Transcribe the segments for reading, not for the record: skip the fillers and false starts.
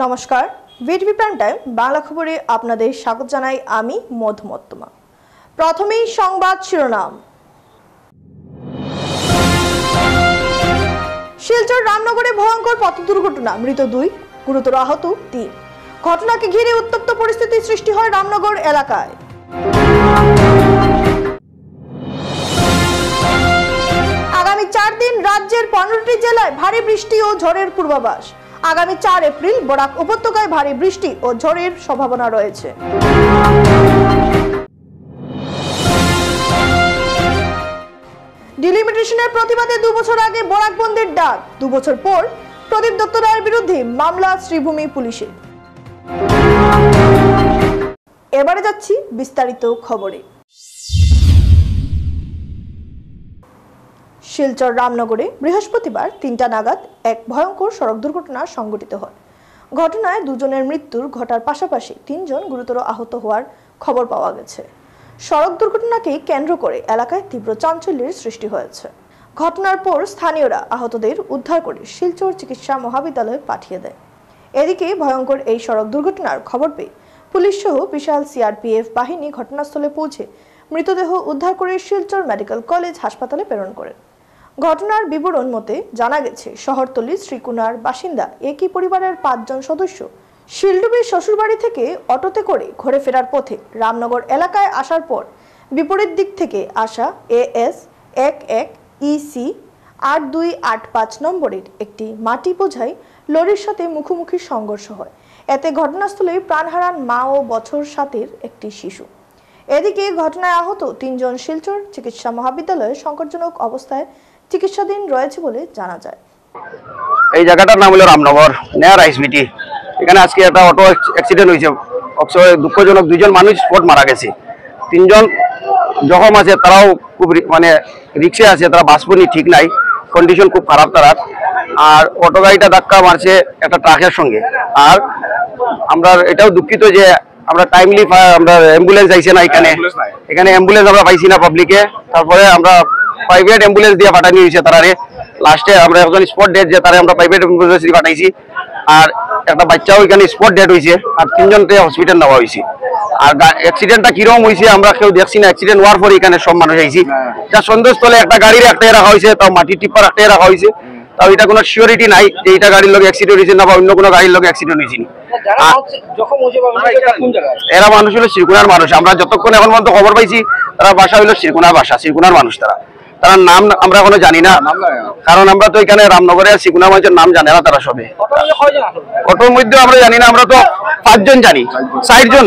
নমস্কার, VTV prime time Bangla খবরে আপনাদের স্বাগত জানাই আমি মধুমত্তমা। প্রথমেই সংবাদ শিরোনাম। শিলচর রামনগরে ভয়ঙ্কর পথ দুর্ঘটনা, মৃত 2, গুরুতর আহত 3। ঘটনাকে ঘিরে উত্তপ্ত পরিস্থিতি সৃষ্টি হয় রামনগর এলাকায়। আগামী 4 দিন রাজ্যের 15টি জেলায় ভারী বৃষ্টি ও ঝড়ের পূর্বাভাস। আগামী 4 এপ্রিল বরাক উপত্যকায় ভারী বৃষ্টি ও ঝড়ের সম্ভাবনা রয়েছে। ডিলিমিটেশনের প্রতিবাদে 2 বছর আগে বরাক বন্ধের ডাক, 2 বছর পর প্রদীপ দত্ত রায়ের বিরুদ্ধে মামলা শ্রীভূমি পুলিশে। এবারে যাচ্ছি বিস্তারিত খবরে। শিলচর রামনগরে বৃহস্পতিবার 3টা নাগাদ এক ভয়ঙ্কর সড়ক দুর্ঘটনা সংঘটিত হয়। ঘটনায় 2 জনের মৃত্যুর ঘটার পাশাপাশি 3 জন গুরুতর আহত হওয়ার খবর পাওয়া গেছে। সড়ক দুর্ঘটনাকে কেন্দ্র করে এলাকায় তীব্র চাঞ্চল্যের সৃষ্টি হয়েছে। ঘটনার পর স্থানীয়রা আহতদের উদ্ধার করে শিলচর চিকিৎসা মহাবিদ্যালয়ে পাঠিয়ে দেয়। এদিকে ভয়ঙ্কর এই সড়ক দুর্ঘটনার খবর পেয়ে পুলিশ সহ বিশাল সিআরপিএফ বাহিনী ঘটনাস্থলে পৌঁছে মৃতদেহ উদ্ধার করে শিলচর মেডিকেল কলেজ হাসপাতালে প্রেরণ করেন। ঘটনার বিবরণ মতে জানা গেছে, শহরতলি শ্রীকুনার বাসিন্দা একই পরিবারের 5 জন সদস্য শিলডুবির শ্বশুরবাড়ি থেকে অটোতে করে ঘুরে ফেরার পথে রামনগর এলাকায় আসার পর বিপরীত দিক থেকে আসা AS 11 EC 8285 নম্বরের একটি মাটি বোঝাই লরির সাথে মুখোমুখি সংঘর্ষ হয়। এতে ঘটনাস্থলে প্রাণ হারান মা ও বছর 7-এর একটি শিশু। এদিকে ঘটনায় আহত 3 জন শিলচর চিকিৎসা মহাবিদ্যালয়ে সংকটজনক অবস্থায় চিকিৎসাধীন রয়েছে বলে জানা যায়। এই জায়গাটার নাম হলো রামনগর নেয়ার আইসবিটি। এখানে আজকে একটা অটো অ্যাক্সিডেন্ট হয়েছে। দুঃখজনক 2 জন মানুষ স্পট মারা গেছে। 3 জন জখম আছে, তারাও খুব মানে রিক্সে আছে, তারা বাঁচবনি ঠিক নাই, কন্ডিশন খুব খারাপ তার। আর অটো গাড়িটা ধাক্কা মারছে একটা ট্রাকের সঙ্গে। আর আমরা এটাও দুঃখিত যে আমরা টাইমলি আমরা অ্যাম্বুলেন্স আইছে না, এখানে অ্যাম্বুলেন্স আমরা পাইছি না পাবলিকে। তারপরে আমরা প্রাইভেট অ্যাম্বুলেন্স দিয়ে পাঠানো হয়েছে তারারে। লাস্টে আমরা একজন স্পট ডেট যে তারা আমরা প্রাইভেট অ্যাম্বুলেন্স দিয়ে পাঠাইছি। আর একটা বাচ্চাও এখানে স্পট ডেট হয়েছে, আর 3 জনকে হসপিটাল নেওয়া হয়েছে। আর অ্যাক্সিডেন্টটা কিরকম হয়েছে আমরা কেউ দেখছি না। অ্যাক্সিডেন্ট হওয়ার পরে এখানে সব মানুষ আইছি। যা সন্দেহস্থলে একটা গাড়ির একটাই রাখা হয়েছে, তাও মাটি টিপার একটাই রাখা হয়েছে। তাও এটা কোনো সিওরিটি নাই যে এটা গাড়ির লোক অ্যাক্সিডেন্ট হয়েছে না বা অন্য কোনো গাড়ির লোক অ্যাক্সিডেন্ট হয়েছে। এরা মানুষ হলো শ্রীকুনার মানুষ। আমরা যতক্ষণ এখন পর্যন্ত খবর পাইছি তারা বাসা হইলো শ্রীকুনার বাসা, শ্রীকুনার মানুষ। তারা নাম আমরা এখনো জানি না, কারণ আমরা তো এখানে রামনগরে শ্রীকুনার মানুষের নাম জানে না তারা সবে। অটোর মধ্যে আমরা জানি না, আমরা তো 5 জন জানি, 4 জন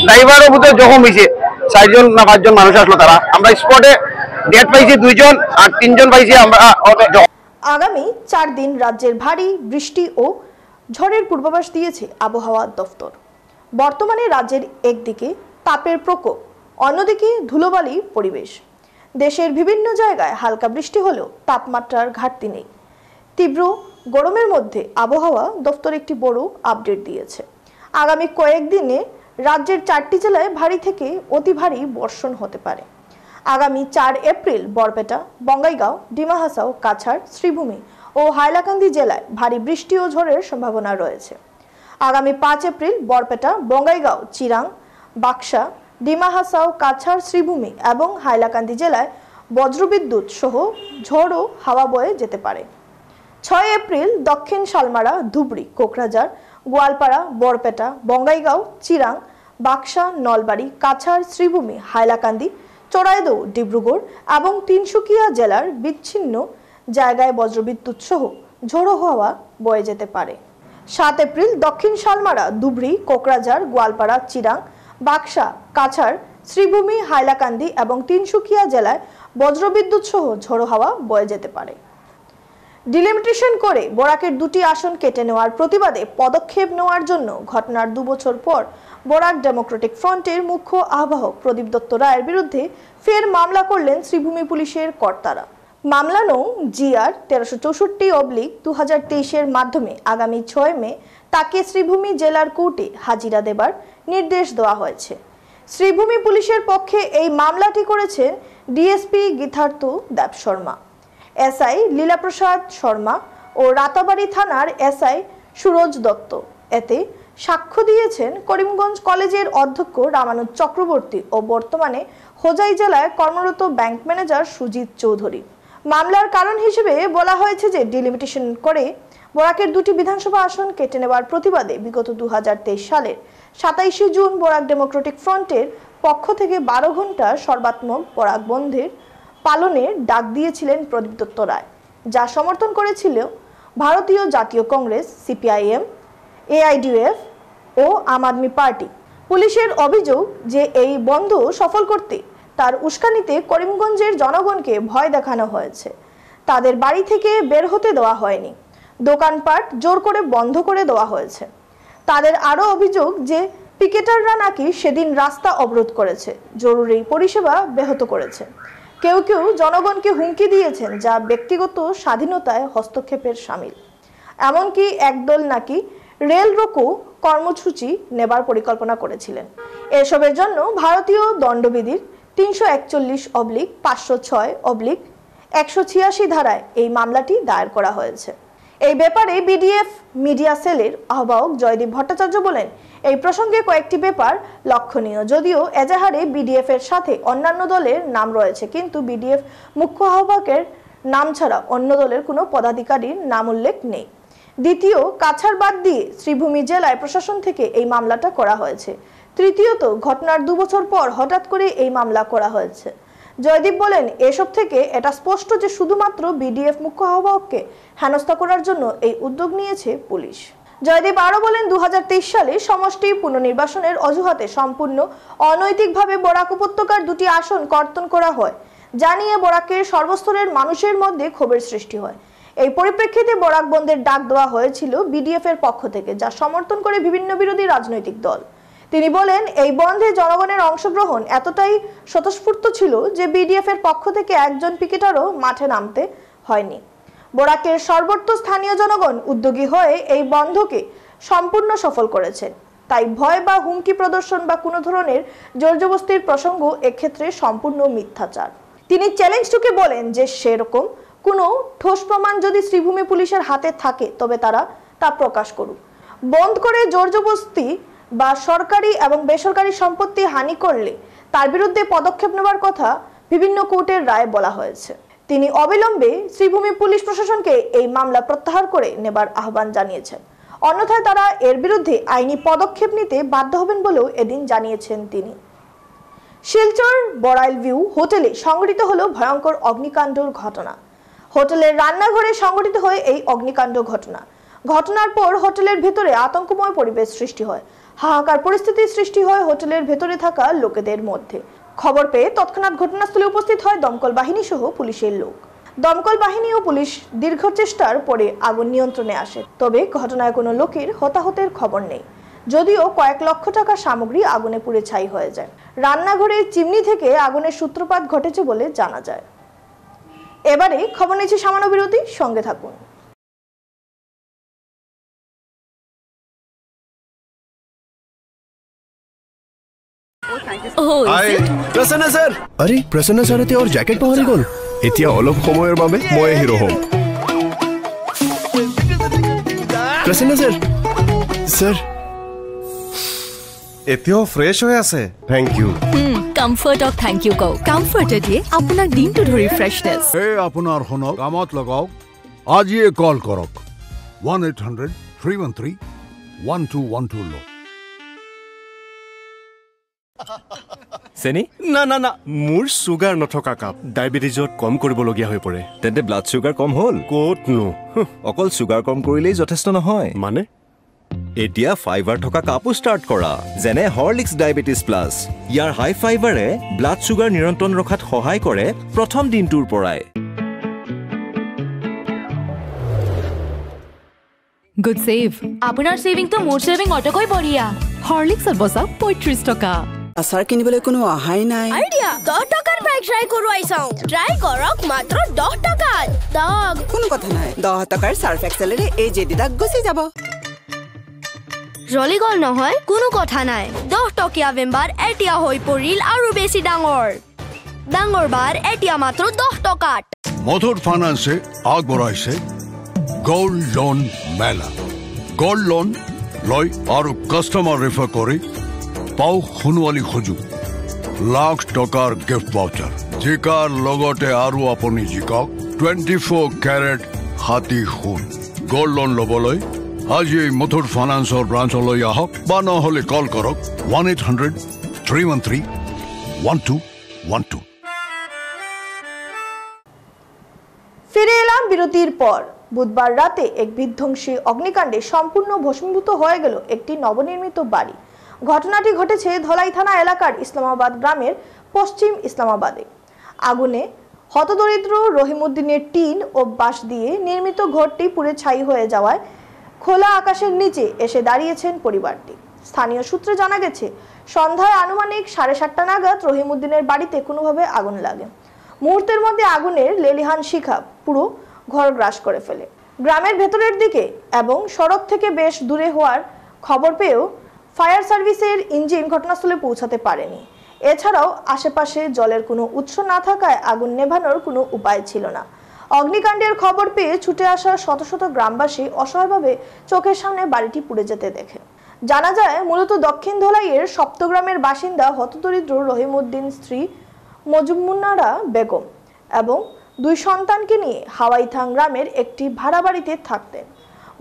ড্রাইভারও বোধহয় জখম হয়েছে। 4 জন না 5 জন মানুষ আসলো তারা। আমরা স্পটে ডেট পাইছি 2 জন, আর 3 জন পাইছি আমরা। আগামী 4 দিন রাজ্যের ভারী বৃষ্টি ও ঝড়ের পূর্বাভাস দিয়েছে আবহাওয়া দফতর। বর্তমানে রাজ্যের একদিকে তাপের প্রকোপ, অন্যদিকে ধুলোবালি পরিবেশ। দেশের বিভিন্ন জায়গায় হালকা বৃষ্টি হলেও তাপমাত্রার ঘাটতি নেই। তীব্র গরমের মধ্যে আবহাওয়া দফতর একটি বড় আপডেট দিয়েছে। আগামী কয়েকদিনে রাজ্যের 4টি জেলায় ভারী থেকে অতি ভারী বর্ষণ হতে পারে। আগামী 4 এপ্রিল বরপেটা, বঙ্গাইগাঁও, ডিমা হাসাও, কাছাড়, শ্রীভূমি ও হাইলাকান্দি জেলায় ভারী বৃষ্টি ও ঝড়ের সম্ভাবনা রয়েছে। আগামী 5 এপ্রিল বরপেটা, বঙ্গাইগাঁও, চিরাং, বাক্সা, ডিমা হাসাও, কাছাড়, শ্রীভূমি এবং হাইলাকান্দি জেলায় বজ্রবিদ্যুৎ সহ ঝড় ও হাওয়া বয়ে যেতে পারে। 6 এপ্রিল দক্ষিণ শালমারা, ধুবড়ি, কোকরাঝাড়, গোয়ালপাড়া, বরপেটা, বঙ্গাইগাঁও, চিরাং, বাক্সা, নলবাড়ি, কাছাড়, শ্রীভূমি, হাইলাকান্দি, চড়াইদহ, ডিব্রুগড় এবং তিনসুকিয়া জেলার বিচ্ছিন্ন জায়গায় বজ্রবিদ্যুৎ সহ ঝোড়ো হাওয়া বয়ে যেতে পারে। 7 এপ্রিল দক্ষিণ শালমারা, ধুবড়ি, কোকরাঝাড়, গোয়ালপাড়া, চিরাং, বাক্সা, কাছাড়, শ্রীভূমি, হাইলাকান্দি এবং তিনসুকিয়া জেলায় বজ্রবিদ্যুৎ সহ ঝোড়ো হাওয়া বয়ে যেতে পারে। ডিলিমিটেশন করে বরাকের 2টি আসন কেটে নেওয়ার প্রতিবাদে পদক্ষেপ নেওয়ার জন্য ঘটনার 2 বছর পর বরাক ডেমোক্রেটিক ফ্রন্টের মুখ্য আহ্বায়ক প্রদীপ দত্ত রায়ের বিরুদ্ধে ফের মামলা করলেন শ্রীভূমি পুলিশের কর্তারা। মামলা নং GR 1364/2023-এর মাধ্যমে আগামী 6 মে তাকে শ্রীভূমি জেলার কোর্টে হাজিরা দেবার নির্দেশ দেওয়া হয়েছে। শ্রীভূমি পুলিশের পক্ষে এই মামলাটি করেছেন ডিএসপি গীতার্থ দেব শর্মা, SI লীলাপ্রসাদ শর্মা ও রাতাবাড়ি থানার SI সুরজ দত্ত। এতে সাক্ষ্য দিয়েছেন করিমগঞ্জ কলেজের অধ্যক্ষ রামানুজ চক্রবর্তী ও বর্তমানে হোজাই জেলায় কর্মরত ব্যাংক ম্যানেজার সুজিত চৌধুরী। মামলার কারণ হিসেবে বলা হয়েছে যে ডিলিমিটেশন করে বরাকের 2টি বিধানসভা আসন কেটে নেওয়ার প্রতিবাদে বিগত 2023 সালের 27 জুন বরাক ডেমোক্রেটিক ফ্রন্টের পক্ষ থেকে 12 ঘন্টা সর্বাত্মক বরাক বন্ধের পালনের ডাক দিয়েছিলেন প্রদীপ দত্ত রায়, যা সমর্থন করেছিল ভারতীয় জাতীয় কংগ্রেস, সিপিআইএম, এআইডিএফ ও আম আদমি পার্টি। পুলিশের অভিযোগ যে এই বন্ধ সফল করতে তার উস্কানিতে করিমগঞ্জের জনগণকে ভয় দেখানো হয়েছে। তাদের বাড়ি থেকে বের হতে দেওয়া হয়নি, দোকানপাট জোর করে বন্ধ করে দেওয়া হয়েছে। তাদের আরও অভিযোগ যে পিকেটাররা নাকি সেদিন রাস্তা অবরোধ করেছে, জরুরি পরিষেবা ব্যাহত করেছে। কেউ কেউ জনগণকে হুমকি দিয়েছেন, যা ব্যক্তিগত স্বাধীনতায় হস্তক্ষেপের শামিল। এমনকি একদল নাকি রেল রোকো কর্মসূচি নেবার পরিকল্পনা করেছিলেন। এসবের জন্য ভারতীয় দণ্ডবিধির 341/506/186 ধারায় এই মামলাটি দায়ের করা হয়েছে। এই ব্যাপারে বিডিএফ মিডিয়া সেলের আহ্বায়ক জয়দীপ ভট্টাচার্য বলেন, এই প্রসঙ্গে কয়েকটি ব্যাপার লক্ষণীয়। যদিও এজাহারে বিডিএফ এর সাথে অন্যান্য দলের নাম রয়েছে, কিন্তু বিডিএফ মুখ্য আহ্বায়কের নাম ছাড়া অন্য দলের কোনো পদাধিকারীর নাম উল্লেখ নেই। দ্বিতীয়, কাছাড় বাদ দিয়ে শ্রীভূমি জেলায় প্রশাসন থেকে এই মামলাটা করা হয়েছে। তৃতীয়ত, ঘটনার 2 বছর পর হঠাৎ করে এই মামলা করা হয়েছে। জয়দীপ বলেন, এসব থেকে এটা স্পষ্ট যে শুধুমাত্র বিডিএফ মুখ্য আহ্বায়ককে হেনস্থা করার জন্য এই উদ্যোগ নিয়েছে পুলিশ। জয়দীপ আরও বলেন, 2023 সালে সমষ্টি পুনর্নির্বাচনের অজুহাতে সম্পূর্ণ অনৈতিকভাবে বরাক উপত্যকার 2টি আসন কর্তন করা হয়, যা নিয়ে বরাকের সর্বস্তরের মানুষের মধ্যে ক্ষোভের সৃষ্টি হয়। এই পরিপ্রেক্ষিতে বরাক বন্ধের ডাক দেওয়া হয়েছিল বিডিএফ এর পক্ষ থেকে, যা সমর্থন করে বিভিন্ন বিরোধী রাজনৈতিক দল। তিনি বলেন, এই বন্ধে জনগণের অংশগ্রহণ এতটাই স্বতঃস্ফূর্ত ছিল যে বিডিএফ এর পক্ষ থেকে একজন পিকেটারও মাঠে নামতে হয়নি। বরাকের সর্বত্র স্থানীয় জনগণ উদ্যোগী হয়ে এই বন্ধকে সম্পূর্ণ সফল করেছেন। তাই ভয় বা হুমকি প্রদর্শন বা কোনো ধরনের জোরজবস্তির প্রসঙ্গ এক্ষেত্রে সম্পূর্ণ মিথ্যাচার। তিনি চ্যালেঞ্জটুকে বলেন যে সেরকম কোনো ঠোস প্রমাণ যদি শ্রীভূমি পুলিশের হাতে থাকে তবে তারা তা প্রকাশ করুক। বন্ধ করে জোরজবস্তি বা সরকারি এবং বেসরকারি সম্পত্তি হানি করলে তার বিরুদ্ধে পদক্ষেপ নেওয়ার কথা বিভিন্ন কোর্টের রায়ে বলা হয়েছে। তিনি অবিলম্বে শ্রীভূমি পুলিশ প্রশাসনকে এই মামলা প্রত্যাহার করে নেবার আহ্বান জানিয়েছেন। অন্যথায় তারা এর বিরুদ্ধে আইনি পদক্ষেপ নিতে বাধ্য হবেন বলেও এদিন জানিয়েছেন তিনি। শিলচর বড়াইল ভিউ হোটেলে সংঘটিত হলো ভয়ঙ্কর অগ্নিকাণ্ডের ঘটনা। হোটেলের রান্নাঘরে সংঘটিত হয় এই অগ্নিকাণ্ড ঘটনা। ঘটনার পর হোটেলের ভেতরে আতঙ্কময় পরিবেশ সৃষ্টি হয়। হাহাকার পরিস্থিতি সৃষ্টি হয় হোটেলের ভেতরে থাকা লোকেদের মধ্যে। খবর পেয়ে তৎক্ষণাৎ ঘটনাস্থলে উপস্থিত হয় দমকল বাহিনী সহ পুলিশের লোক। দমকল বাহিনী ও পুলিশ দীর্ঘ চেষ্টার পরে আগুন নিয়ন্ত্রণে আসে। তবে ঘটনায় কোনো লোকের হতাহতের খবর নেই, যদিও কয়েক লক্ষ টাকার সামগ্রী আগুনে পুড়ে ছাই হয়ে যায়। রান্নাঘরের চিমনি থেকে আগুনের সূত্রপাত ঘটেছে বলে জানা যায়। এবারে খবর নিচ্ছে সামান্য বিরতি, সঙ্গে থাকুন। प्रसन्न सर अरे प्रसन्न सर और जैकेट पहरी गल এতিয়া অলপ সময়ের বাবে মই হিরো হম प्रसन्न सर सर এতিয়াও ফ্রেশ হয়ে আছে thank you comfort of thank you কও কমফর্টে দিয়ে আপনার দিনটো ধৰি ফ্ৰেশনেস এই আপোনাৰ হনক কামত লগাওক আজিয়ে কল কৰক 1-800-313-1212 লো চেনি না না না মোৰ সুগাৰ নথকা কাপ ডায়াবেটিছত কম কৰিবলগীয়া হৈ পৰে তেন্তে ব্লাড সুগাৰ কম হ'ল ক'তনো অকল সুগাৰ কম কৰিলেই যথেষ্ট নহয় মানে এতিয়া ফাইবাৰ থকা কাপো ষ্টাৰ্ট কৰা যেনে হৰলিক্স ডায়াবেটিছ প্লাছ ইয়াৰ হাই ফাইবাৰে ব্লাড সুগাৰ নিয়ন্ত্ৰণ ৰখাত সহায় কৰে প্ৰথম দিনটোৰ পৰাই গুড সেভ আপোনাৰ সেভিং তো মোৰ সেভিং অটকৈ বঢ়িয়া হৰলিক্সত বসা 35 টকা আচাৰ কিনিবলৈ কোনো অহাই নাই আইডিয়া 10 টকাৰ বাইক ট্ৰাই কৰোৱাই চাও ট্ৰাই কৰক মাত্ৰ 10 টকাত দাগ কোনো কথা নাই 10 টকাৰ সাৰ্ফ এক্সেলৰে এই যে দিদাক গুচি যাব জলি গল নহয় কোনো কথা নাই 10 টকীয়া বেম্বাৰ এতিয়া হৈ পৰিল আৰু বেছি ডাঙৰ বাৰ এতিয়া মাত্ৰ 10 টকাত মধুৰ ফাইনান্সে আগবঢ়াইছে গোল্ড লোন মেলা গোল্ড লোন লয় আৰু কাস্টমাৰ ৰেফাৰ কৰি পাও সোণোৱালী সুযোগ লাখ টকাৰ গিফ্ট ভাউচাৰ জিকাৰ লগতে আৰু আপুনি জিকক 24 ক্যারেট হাতী সোণ গোল্ড লোন ল'বলৈ আজি মুথুট ফাইনেন্সৰ ব্ৰাঞ্চলৈ আহক বা নহ'লে কল কৰক 1-800-313-1212। ফিরে এলাম বিরতির পর। বুধবার রাতে এক বিধ্বংসী অগ্নিকাণ্ডে সম্পূর্ণ ভস্মীভূত হয়ে গেল একটি নবনির্মিত বাড়ি। ঘটনাটি ঘটেছে ধলাই থানা এলাকার ইসলামাবাদ গ্রামের পশ্চিম ইসলামাবাদে। আগুনে হতদরিদ্র রহিমউদ্দিনের টিন ও বাঁশ দিয়ে নির্মিত ঘরটি পুড়ে ছাই হয়ে যাওয়ায় খোলা আকাশের নিচে এসে দাঁড়িয়েছেন পরিবারটি। স্থানীয় সূত্রে জানা গেছে, সন্ধ্যায় আনুমানিক 7:30টা নাগাদ রহিমউদ্দিনের বাড়িতে কোনোভাবে আগুন লাগে। মুহূর্তের মধ্যে আগুনের লেলিহান শিখা পুরো ঘর গ্রাস করে ফেলে। গ্রামের ভেতরের দিকে এবং সড়ক থেকে বেশ দূরে হওয়ার খবর পেয়েও ফায়ার সার্ভিসের ইঞ্জিন ঘটনাস্থলে পৌঁছাতে পারেনি। এছাড়াও আশেপাশে জলের কোনো উৎস না থাকায় আগুন নেভানোর কোনো উপায় ছিল না। অগ্নিকাণ্ডের খবর পেয়ে ছুটে আসা শত শত গ্রামবাসী অসহায়ভাবে চোখের সামনে বাড়িটি পুড়ে যেতে দেখে। জানা যায়, মূলত দক্ষিণ ধলাইয়ের সপ্তগ্রামের বাসিন্দা হতদরিদ্র রহিমউদ্দিন স্ত্রী মজুমুন্নারা বেগম এবং 2 সন্তানকে নিয়ে হাওয়াইথাং গ্রামের একটি ভাড়া বাড়িতে থাকতেন।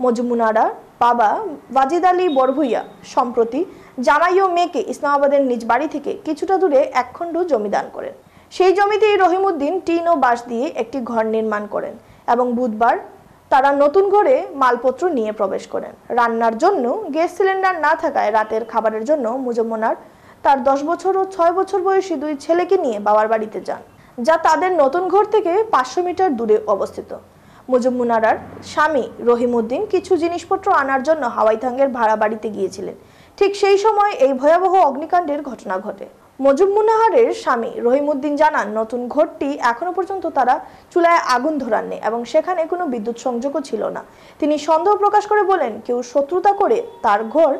মজুমুনারা বাবা ওয়াজিদ আলী বরভুইয়া সম্প্রতি জামাই ও মেয়েকে ইসলামাবাদের নিজ বাড়ি থেকে কিছুটা দূরে এক খণ্ড জমি দান করেন। সেই জমিতেই রহিমউদ্দিন টিন ও বাঁশ দিয়ে একটি ঘর নির্মাণ করেন এবং বুধবার তারা নতুন ঘরে মালপত্র নিয়ে প্রবেশ করেন। রান্নার জন্য গ্যাস সিলিন্ডার না থাকায় রাতের খাবারের জন্য মুজম্মনার তার 10 বছর ও 6 বছর বয়সী 2 ছেলেকে নিয়ে বাবার বাড়িতে যান, যা তাদের নতুন ঘর থেকে 500 মিটার দূরে অবস্থিত। মুজম্মনারার স্বামী রহিমউদ্দিন কিছু জিনিসপত্র আনার জন্য হাওয়াইথাঙ্গের ভাড়া বাড়িতে গিয়েছিলেন। ঠিক সেই সময় এই ভয়াবহ অগ্নিকাণ্ডের ঘটনা ঘটে। মজুমুনাহারের স্বামী রহিমউদ্দিন জানান, নতুন ঘরটি এখনো পর্যন্ত তারা চুলায় আগুন ধরাননি এবং সেখানে কোনো বিদ্যুৎ সংযোগও ছিল না। তিনি সন্দেহ প্রকাশ করে বলেন, কেউ শত্রুতা করে তার ঘর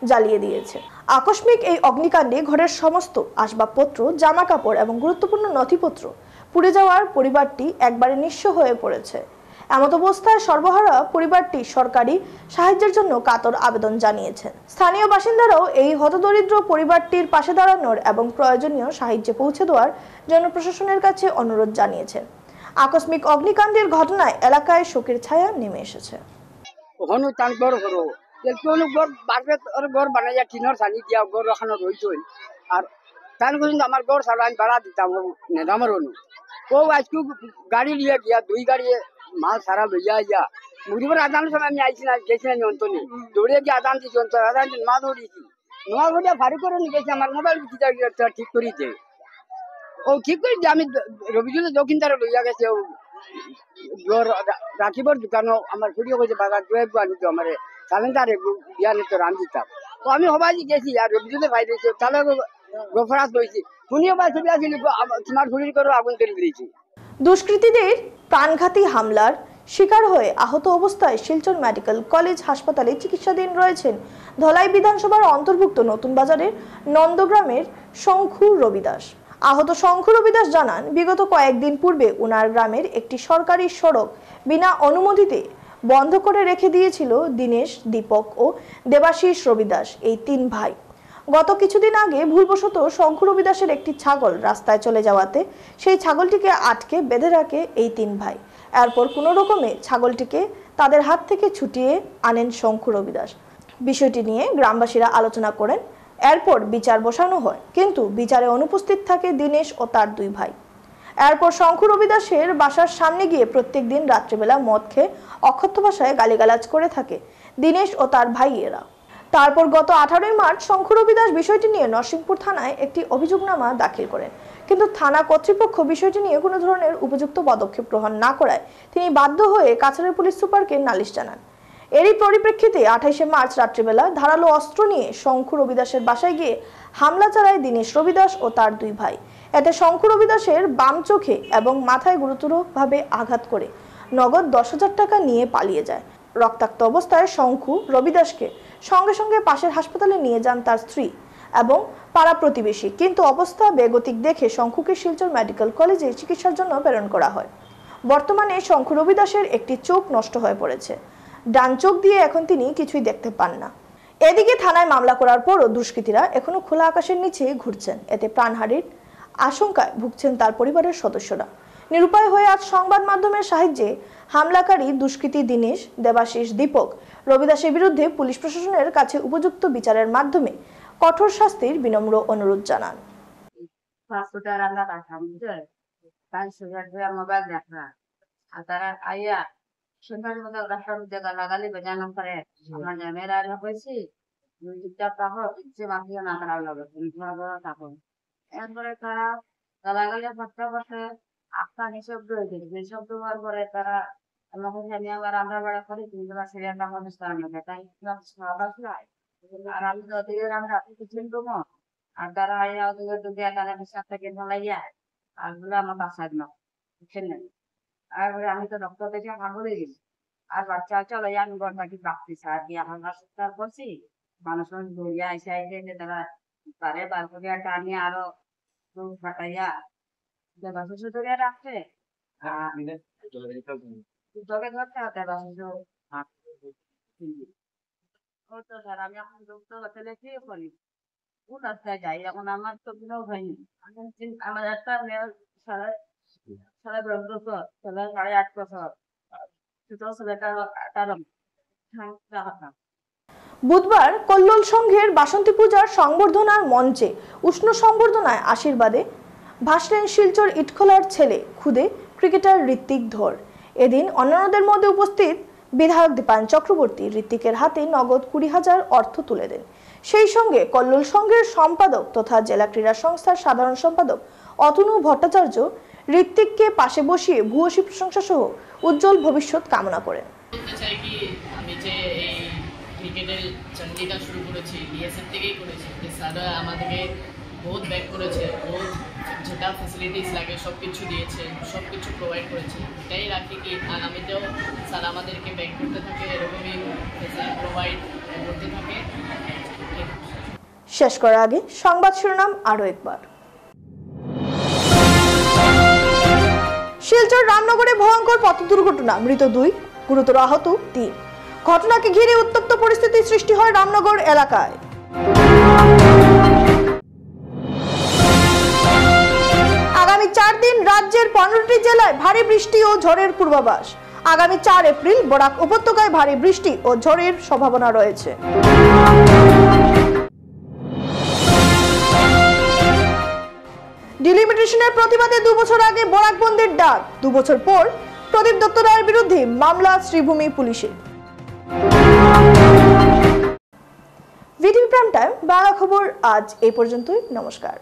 জ্বালিয়ে দিয়েছে। আকস্মিক এই অগ্নিকাণ্ডে ঘরের সমস্ত আসবাবপত্র, জামা কাপড় এবং গুরুত্বপূর্ণ নথিপত্র পুড়ে যাওয়ার পরিবারটি একবারে নিঃস্ব হয়ে পড়েছে। এমত অবস্থায় সর্বহারা পরিবারটি সরকারি সাহায্যের জন্য কাতর আবেদন জানিয়েছেন। স্থানীয় বাসিন্দারাও এই হতদরিদ্র পরিবারটির পাশে দাঁড়ানোর এবং প্রয়োজনীয় সাহায্য পৌঁছে দেওয়ার জন্য প্রশাসনের কাছে অনুরোধ জানিয়েছেন। আকস্মিক অগ্নিকাণ্ডের ঘটনায় এলাকায় শোকের ছায়া নেমে এসেছে। ঘর বানাইয়া টিনের ছানি দিয়া ঘর ওখানে রইছই আর তার পর্যন্ত আমার ঘর ছাড়া আমি ভাড়া দিতাম নেদামের অনু ও আজকে গাড়ি লিয়ে গিয়া 2 গাড়ি মাল সারা লইয়া ইয়া মুড়িবার আদানের সময় আমি আইছি না, গেছি না অন্তনে দৌড়ে গিয়ে আদান দিচ্ছি অন্তর আদান মা দৌড়িয়েছি নোয়া ঘটিয়া ভারী করে নিয়ে গেছি। আমার মোবাইল ঠিক করিতে ও ঠিক করে দিয়ে আমি রবিজুলে দক্ষিণ তারা লইয়া গেছে। ও রাখিবার দোকানও আমার ভিডিও করছে বাজার 2 আনিত আমার সালেন্দার বিয়া নিতে রান দিতাম। তো আমি হবাই গেছি আর রবিজুলে ভাই দিয়েছি তাহলে গোফরাস লইছি শুনিও ভাই ছবি আসিল তোমার ঘুরি করে আগুন তৈরি দিয়েছি। দুষ্কৃতীদের প্রাণঘাতী হামলার শিকার হয়ে আহত অবস্থায় শিলচর মেডিকেল কলেজ হাসপাতালে চিকিৎসাধীন রয়েছেন ধলাই বিধানসভার অন্তর্ভুক্ত নতুন বাজারের নন্দগ্রামের শঙ্খু রবিদাস। আহত শঙ্খু রবিদাস জানান, বিগত কয়েকদিন পূর্বে উনার গ্রামের একটি সরকারি সড়ক বিনা অনুমতিতে বন্ধ করে রেখে দিয়েছিল দীনেশ, দীপক ও দেবাশিস রবিদাস, এই 3 ভাই। গত কিছুদিন আগে ভুলবশত শঙ্খু রবিদাসের একটি ছাগল রাস্তায় চলে যাওয়াতে সেই ছাগলটিকে আটকে বেঁধে রাখে এই 3 ভাই। এরপর কোনো রকমে ছাগলটিকে তাদের হাত থেকে ছুটিয়ে আনেন শঙ্খু রবিদাস। বিষয়টি নিয়ে গ্রামবাসীরা আলোচনা করেন। এরপর বিচার বসানো হয়, কিন্তু বিচারে অনুপস্থিত থাকে দীনেশ ও তার 2 ভাই। এরপর শঙ্খু রবিদাসের বাসার সামনে গিয়ে প্রত্যেক দিন রাত্রিবেলা মদ খেয়ে অকথ্য ভাষায় গালিগালাজ করে থাকে দীনেশ ও তার ভাইয়েরা। তারপর গত 18 মার্চ শঙ্খু রবিদাস বিষয়টি নিয়ে নরসিংপুর থানায় একটি অভিযোগনামা দাখিল করেন, কিন্তু থানা কর্তৃপক্ষ বিষয়টি নিয়ে কোনো ধরনের উপযুক্ত পদক্ষেপ গ্রহণ না করায় তিনি বাধ্য হয়ে কাছাড়ের পুলিশ সুপারকে নালিশ জানান। এরই পরিপ্রেক্ষিতে 28 মার্চ রাত্রিবেলা ধারালো অস্ত্র নিয়ে শঙ্খু রবিদাসের বাসায় গিয়ে হামলা চালায় দীনেশ রবিদাস ও তার 2 ভাই। এতে শঙ্খু রবিদাসের বাম চোখে এবং মাথায় গুরুতরভাবে আঘাত করে নগদ 10,000 টাকা নিয়ে পালিয়ে যায়। রক্তাক্ত অবস্থায় শঙ্খু রবিদাসকে সঙ্গে সঙ্গে পাশের হাসপাতালে নিয়ে যান তার স্ত্রী এবং পাড়া প্রতিবেশী, কিন্তু অবস্থা বেগতিক দেখে শঙ্খুকে শিলচর মেডিকেল কলেজে চিকিৎসার জন্য প্রেরণ করা হয়। বর্তমানে শঙ্খু রবিদাসের একটি চোখ নষ্ট হয়ে পড়েছে, ডান চোখ দিয়ে এখন তিনি কিছুই দেখতে পান না। এদিকে থানায় মামলা করার পরও দুষ্কৃতীরা এখনো খোলা আকাশের নিচে ঘুরছেন। এতে প্রাণহানির আশঙ্কায় ভুগছেন তার পরিবারের সদস্যরা। নিরুপায় হয়ে আজ সংবাদ মাধ্যমের সাহায্যে হামলাকারী দুষ্কৃতী দীনেশ, দেবাশিস, দীপক, রবিদাসের বিরুদ্ধে পুলিশ প্রশাসনের কাছে উপযুক্ত বিচারের মাধ্যমে কঠোর শাস্তির বিনম্র অনুরোধ জানান। তারা আইয়া সুন্দর মতো রাস্তার জায়গা লাগালে বেজানো করে আমার মেয়েরা হয়েছি ইচ্ছে মাখিয়ে না তারা লাগে থাকুন। এরপরে তারা লাগালে ভর্তা বসে আপনার নিঃশব্দ হয়ে গেছে। নিঃশব্দ হওয়ার পরে তারা আমাকে আমি আবার রান্না বাড়া করি কিন্তু সিরিয়ালটা মানুষ তাই আর আমি তো ওদিকে রান্না কিছু দেবো আর তারা আইয়া ওদিকে দুদিয়া তারা সাত থেকে ঢালাইয়া আর বলে আমার বাসায় না বুঝছেন না। আর আমি তো ডক্টর দেখে ভাঙলে গেছি আর বাচ্চা চলে আমি গড়টাকে ডাকতেছি আর কি এখন হাসপাতাল করছি মানুষ দৌড়িয়া এসে আইসে তারা তারে বার করিয়া টানিয়ে আরো ফাটাইয়া বাসু ধরিয়া রাখছে তোকে ধরতে হতে বাসু ও তো স্যার আমি এখন ডক্টর হোটেলে কি করি কোন রাস্তায় যাই এখন আমার তো কোনো হয়নি আমার একটা মেয়ের সাড়ে 10 বছর ছেলে 8.5 বছর বুধবার কল্লোল সংঘের বাসন্তী পূজার সংবর্ধনার মঞ্চে উষ্ণ সংবর্ধনায় আশীর্বাদে ভাসলেন শিলচর ইটখোলার ছেলে খুদে ক্রিকেটার ঋত্বিক ধর। এদিন অন্যান্যদের মধ্যে উপস্থিত বিধায়ক দীপায়ন চক্রবর্তী ঋত্বিকের হাতে নগদ 20,000 অর্থ তুলে দেন। সেই সঙ্গে কল্লোল সংঘের সম্পাদক তথা জেলা ক্রীড়া সংস্থার সাধারণ সম্পাদক অতনু ভট্টাচার্য ঋত্বিককে পাশে বসিয়ে ভূয়সী প্রশংসা সহ উজ্জ্বল ভবিষ্যৎ কামনা করেন। আমি যে এই ক্রিকেটের জার্নিটা শুরু করেছি ডিএসএফ থেকেই করেছি, স্যাররা আমাদেরকে বহুত ব্যাক করেছে, বহুত যেটা ফ্যাসিলিটিস লাগে সব কিছু দিয়েছে, সব কিছু প্রোভাইড করেছে। এটাই রাখি কি আগামীতেও স্যার আমাদেরকে ব্যাক করতে থাকে, এরকমই ফ্যাসিলিটি প্রোভাইড করতে থাকে। শেষ করার আগে সংবাদ শিরোনাম আরও একবার। শিলচর রামনগরে ভয়ঙ্কর পথ দুর্ঘটনা, মৃত 2, গুরুতর আহত 3। ঘটনাকে ঘিরে উত্তপ্ত পরিস্থিতি সৃষ্টি হয় রামনগর এলাকায়। আগামী 4 দিন রাজ্যের 15টি জেলায় ভারী বৃষ্টি ও ঝড়ের পূর্বাভাস। আগামী 4 এপ্রিল বরাক উপত্যকায় ভারী বৃষ্টি ও ঝড়ের সম্ভাবনা রয়েছে। ডিলিমিটেশনের প্রতিবাদে 2 বছর আগে বরাক বন্ধের ডাক, 2 বছর পর প্রদীপ দত্ত রায়ের বিরুদ্ধে মামলা শ্রীভূমি পুলিশের। ভিটিভি প্রাইম টাইম বাংলা খবর আজ এই পর্যন্তই। নমস্কার।